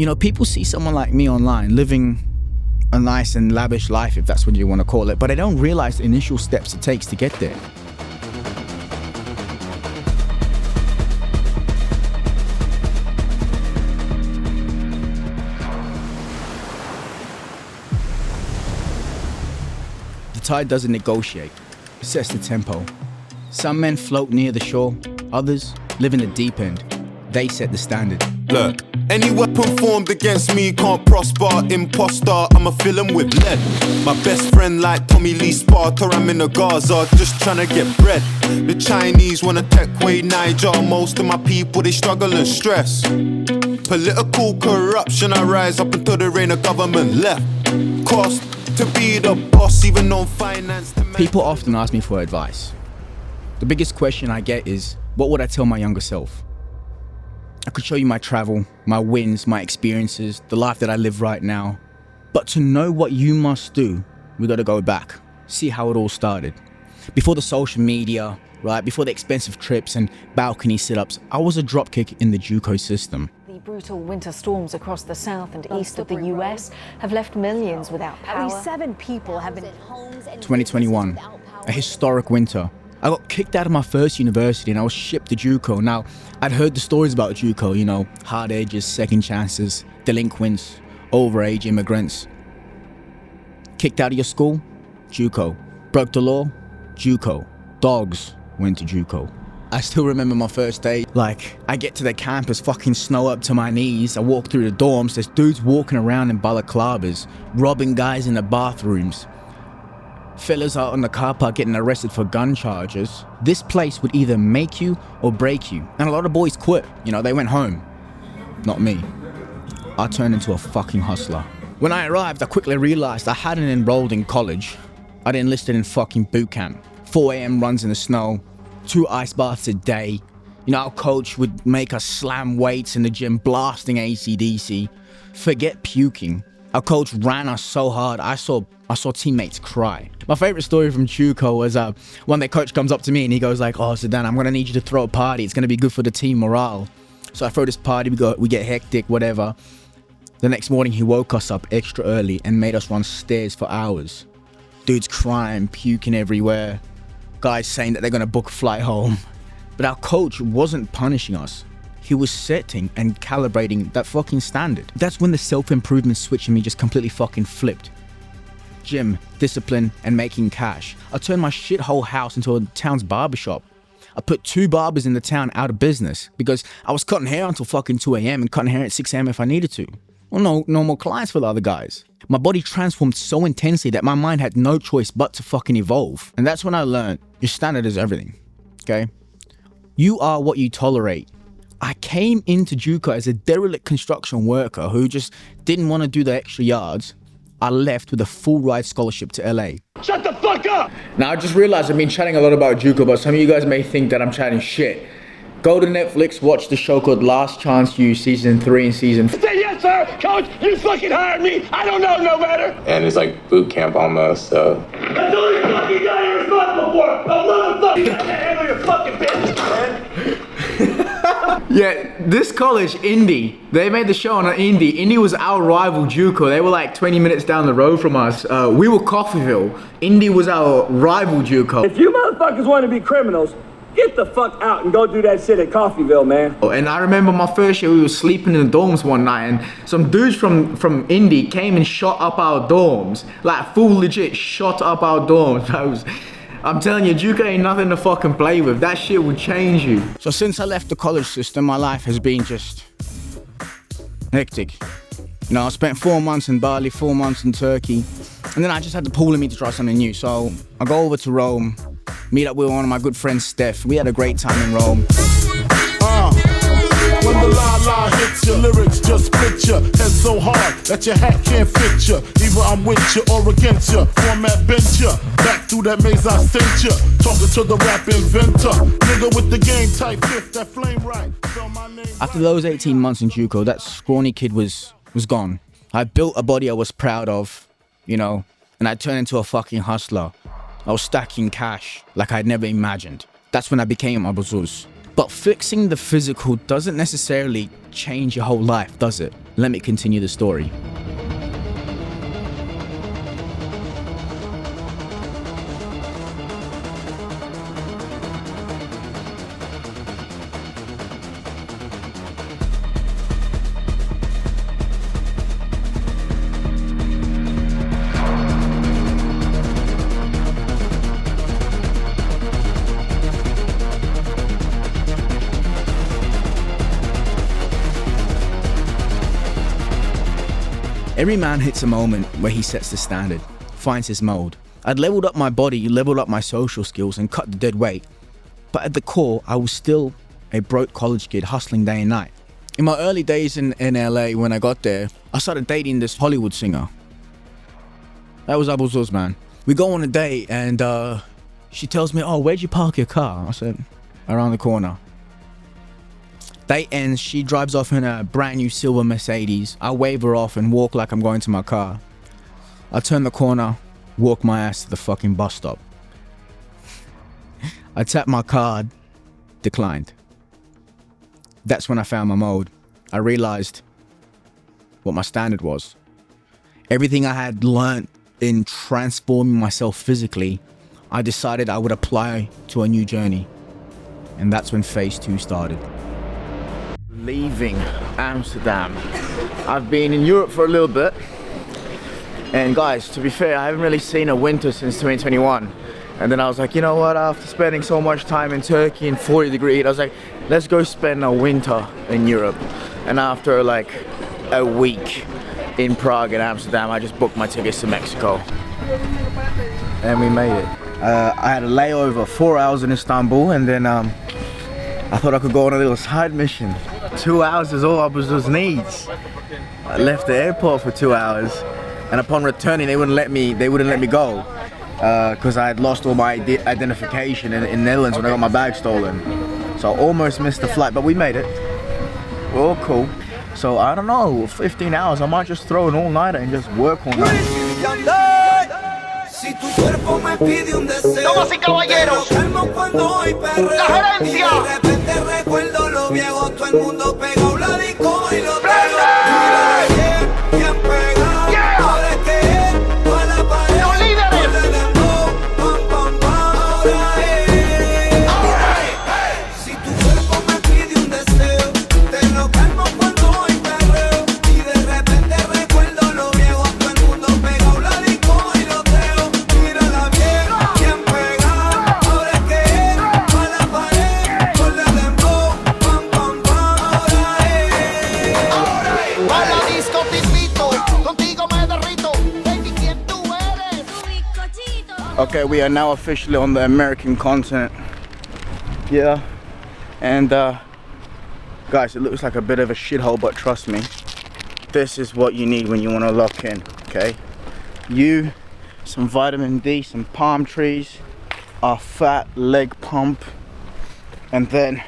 You know, people see someone like me online living a nice and lavish life, if that's what you want to call it, but they don't realize the initial steps it takes to get there. The tide doesn't negotiate, it sets the tempo. Some men float near the shore, others live in the deep end. They set the standard. Look, any weapon formed against me can't prosper. Imposter, I'ma fill him with lead. My best friend like Tommy Lee Sparta, I'm in the Gaza, just tryna get bread. The Chinese wanna take away Niger. Most of my people, they struggle and stress. Political corruption, I rise up until there ain't a government left. Cost to be the boss, even on finance. People often ask me for advice. The biggest question I get is, what would I tell my younger self? I could show you my travel, my wins, my experiences, the life that I live right now. But to know what you must do, we gotta go back, see how it all started. Before the social media, right? Before the expensive trips and balcony sit-ups, I was a dropkick in the JUCO system. The brutal winter storms across the south and east of the US have left millions without power. At least 7 people have been... 2021, a historic winter. I got kicked out of my first university and I was shipped to JUCO. Now, I'd heard the stories about JUCO, you know, hard edges, second chances, delinquents, overage immigrants. Kicked out of your school? JUCO. Broke the law? JUCO. Dogs went to JUCO. I still remember my first day. Like, I get to the campus, fucking snow up to my knees. I walk through the dorms, there's dudes walking around in balaclavas, robbing guys in the bathrooms. Fellas out on the car park getting arrested for gun charges. This place would either make you or break you. And a lot of boys quit. You know, they went home. Not me. I turned into a fucking hustler. When I arrived, I quickly realized I hadn't enrolled in college. I'd enlisted in fucking boot camp. 4 a.m. runs in the snow, 2 ice baths a day. You know, our coach would make us slam weights in the gym, blasting AC/DC. Forget puking. Our coach ran us so hard, I saw teammates cry. My favorite story from JUCO was one day coach comes up to me and he goes like, "Oh, Zidane, I'm gonna need you to throw a party. It's gonna be good for the team morale." So I throw this party, we get hectic, whatever. The next morning he woke us up extra early and made us run stairs for hours. Dudes crying, puking everywhere. Guys saying that they're gonna book a flight home. But our coach wasn't punishing us. He was setting and calibrating that fucking standard. That's when the self-improvement switch in me just completely fucking flipped. Gym, discipline, and making cash. I turned my shithole house into a town's barbershop. I put 2 barbers in the town out of business because I was cutting hair until fucking 2 a.m. and cutting hair at 6 a.m. if I needed to. Well, no more clients for the other guys. My body transformed so intensely that my mind had no choice but to fucking evolve. And that's when I learned your standard is everything, okay? You are what you tolerate. I came into JUCO as a derelict construction worker who just didn't want to do the extra yards. I left with a full ride scholarship to LA. Shut the fuck up! Now I just realized I've been chatting a lot about JUCO, but some of you guys may think that I'm chatting shit. Go to Netflix, watch the show called Last Chance U, season 3 and season 4. Say yes, sir! Coach, you fucking hired me! I don't know no better! And it's like boot camp almost, so. That's the only fucking guy you're responsible for! A motherfucker! You can't handle your fucking business, man! Yeah, this college, Indy, they made the show on Indy. Indy was our rival JUCO. They were like 20 minutes down the road from us. We were Coffeyville. Indy was our rival JUCO. If you motherfuckers want to be criminals, get the fuck out and go do that shit at Coffeyville, man. And I remember my first year, we were sleeping in the dorms one night and some dudes from Indy came and shot up our dorms. Like full legit shot up our dorms. I'm telling you, JUCO ain't nothing to fucking play with. That shit will change you. So since I left the college system, my life has been just hectic. You know, I spent 4 months in Bali, 4 months in Turkey, and then I just had the pull in me to try something new. So I go over to Rome, meet up with one of my good friends, Steph. We had a great time in Rome. When the la-la hits your lyrics, just split ya. Head so hard that your hat can't fit ya. Either I'm with ya or against ya. Format bent ya. Back through that maze I sent ya. Talking to the rap inventor. Nigga with the game type fifth, that flame right. After those 18 months in JUCO, that scrawny kid was gone. I built a body I was proud of, you know, and I turned into a fucking hustler. I was stacking cash like I'd never imagined. That's when I became Abu Zuz. But fixing the physical doesn't necessarily change your whole life, does it? Let me continue the story. Every man hits a moment where he sets the standard, finds his mode. I'd leveled up my body, leveled up my social skills and cut the dead weight. But at the core, I was still a broke college kid hustling day and night. In my early days in LA, when I got there, I started dating this Hollywood singer. That was Abu Zuz, man. We go on a date and she tells me, oh, where'd you park your car? I said, around the corner. Date ends, she drives off in a brand new silver Mercedes. I wave her off and walk like I'm going to my car. I turn the corner, walk my ass to the fucking bus stop. I tap my card, declined. That's when I found my mode. I realized what my standard was. Everything I had learned in transforming myself physically, I decided I would apply to a new journey. And that's when phase 2 started. Leaving Amsterdam. I've been in Europe for a little bit. And guys, to be fair, I haven't really seen a winter since 2021. And then I was like, you know what, after spending so much time in Turkey in 40 degree heat, I was like, let's go spend a winter in Europe. And after like a week in Prague and Amsterdam, I just booked my tickets to Mexico. And we made it. I had a layover, 4 hours in Istanbul, and then I thought I could go on a little side mission. 2 hours is all Abu Zuz needs. I left the airport for 2 hours, and upon returning, they wouldn't let me go because I had lost all my identification in Netherlands when I got my bag stolen. So I almost missed the flight, but we made it. We're all cool. So I don't know, 15 hours. I might just throw an all-nighter and just work all night. Damas y caballeros, la gerencia. Okay, we are now officially on the American continent. Yeah, and guys, it looks like a bit of a shithole, but trust me, this is what you need when you want to lock in, okay? You, some vitamin D, some palm trees, a fat leg pump, and then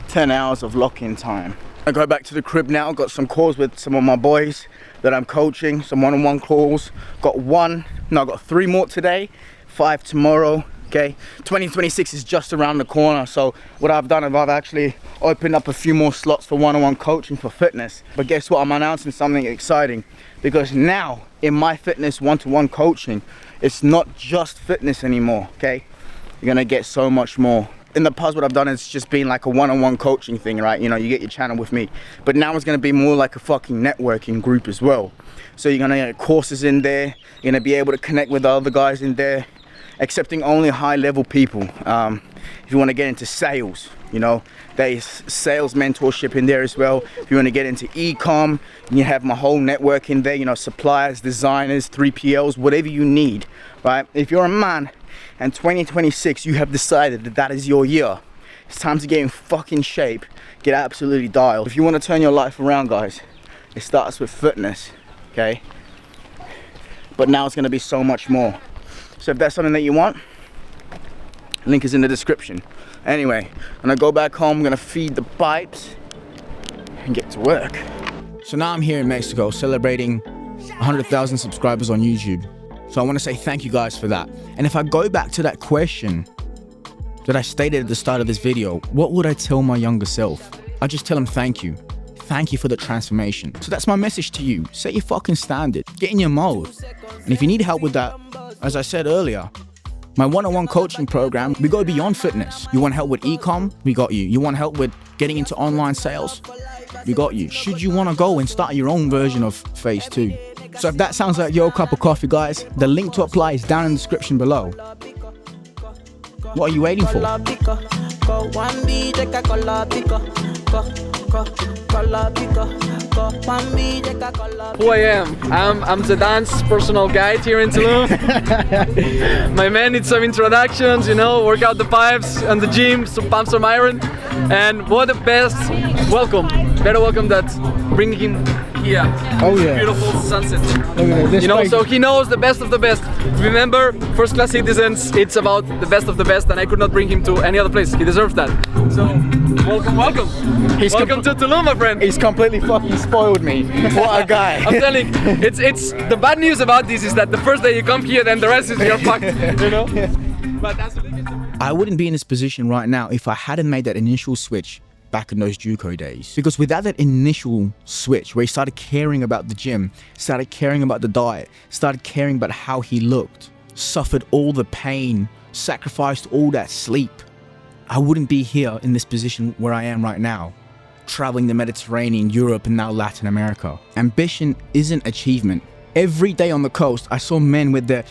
10 hours of lock-in time. I go back to the crib now, got some calls with some of my boys that I'm coaching, some one-on-one calls. I got 3 more today, 5 tomorrow, okay? 2026 is just around the corner, so what I've done is I've actually opened up a few more slots for one-on-one coaching for fitness. But guess what? I'm announcing something exciting, because now in my fitness one-to-one coaching, it's not just fitness anymore, okay? You're gonna get so much more. In the past, what I've done is just been like a one-on-one coaching thing, right? You know, you get your channel with me. But now it's gonna be more like a fucking networking group as well. So you're gonna get courses in there. You're gonna be able to connect with the other guys in there, accepting only high-level people. If you wanna get into sales, you know, there's sales mentorship in there as well. If you wanna get into e-com, you have my whole network in there, you know, suppliers, designers, 3PLs, whatever you need, right? If you're a man, and 2026, you have decided that that is your year. It's time to get in fucking shape, get absolutely dialed. If you want to turn your life around, guys, it starts with fitness, okay? But now it's going to be so much more. So if that's something that you want, link is in the description. Anyway, I'm gonna go back home, I'm gonna feed the pipes and get to work. So now I'm here in Mexico celebrating 100,000 subscribers on YouTube. So I want to say thank you guys for that. And if I go back to that question that I stated at the start of this video, what would I tell my younger self? I just tell him thank you. thank you for the transformation. So that's my message to you. Set your fucking standard. Get in your mode. And if you need help with that, as I said earlier, my one-on-one coaching program, we go beyond fitness. You want help with e-com? We got you. You want help with getting into online sales? We got you. Should you want to go and start your own version of phase 2? So if that sounds like your cup of coffee, guys, the link to apply is down in the description below. What are you waiting for? Who I am? I'm the dance personal guide here in Tulum. My man needs some introductions, you know, work out the pipes and the gym, some pump some iron. And what the best welcome, better welcome that bring him here. Oh yeah. Beautiful sunset. You know, so he knows the best of the best. Remember, first class citizens, it's about the best of the best, and I could not bring him to any other place. He deserves that. So, welcome. Welcome to Tulum, my friend. He's completely fucking spoiled me. What a guy. I'm telling you, it's the bad news about this is that the first day you come here, then the rest is you're fucked, you know? But that's I wouldn't be in this position right now if I hadn't made that initial switch back in those JUCO days. Because without that initial switch where he started caring about the gym, started caring about the diet, started caring about how he looked, suffered all the pain, sacrificed all that sleep, I wouldn't be here in this position where I am right now, traveling the Mediterranean, Europe, and now Latin America. Ambition isn't achievement. Every day on the coast, I saw men with their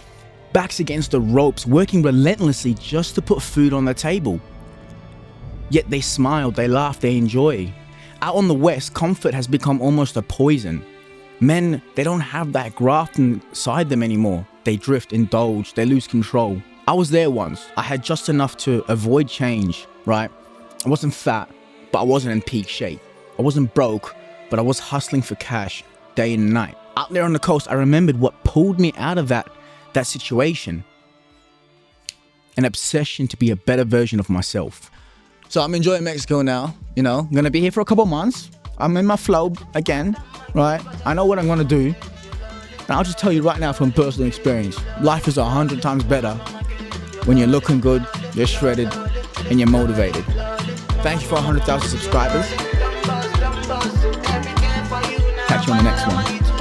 backs against the ropes, working relentlessly just to put food on the table. Yet they smile, they laugh, they enjoy. Out on the West, comfort has become almost a poison. Men, they don't have that graft inside them anymore. They drift, indulge, they lose control. I was there once. I had just enough to avoid change, right? I wasn't fat, but I wasn't in peak shape. I wasn't broke, but I was hustling for cash day and night. Out there on the coast, I remembered what pulled me out of that situation. An obsession to be a better version of myself. So I'm enjoying Mexico now, you know, I'm gonna be here for a couple months. I'm in my flow again, right? I know what I'm gonna do. And I'll just tell you right now from personal experience, life is 100 times better when you're looking good, you're shredded, and you're motivated. Thank you for 100,000 subscribers. Catch you on the next one.